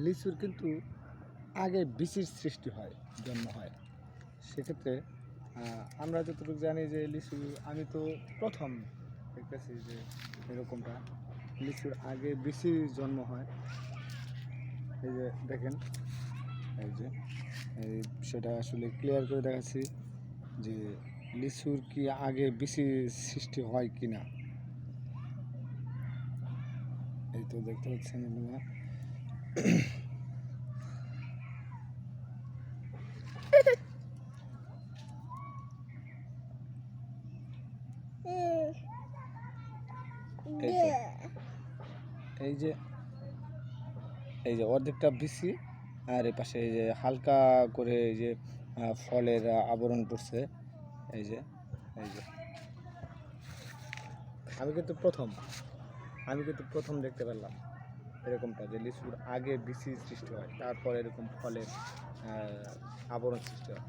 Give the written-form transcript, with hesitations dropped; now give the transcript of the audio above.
লিচুর কিন্তু আগে বীজের সৃষ্টি হয়, জন্ম হয়। সেক্ষেত্রে আমরা যতটুকু জানি যে লিচু, আমি তো প্রথম দেখতেছি যে এরকমটা লিচুর আগে বীজের জন্ম হয়। এই যে দেখেন, এই যে সেটা আসলে ক্লিয়ার করে দেখাচ্ছি যে লিচুর কি আগে বীজের সৃষ্টি হয় কি না। এই তো দেখতে পাচ্ছেন আপনারা। এই যে এই যে অর্ধেকটা বিসি, আর এই পাশে এই যে হালকা করে এই যে ফলের আবরণ পড়ছে। এই যে এই যে আমি কিন্তু প্রথম দেখতে পেলাম এরকমটা, যে লিচুর আগে বিসি সৃষ্টি হয়, তারপর এরকম ফলের আবরণ সৃষ্টি হয়।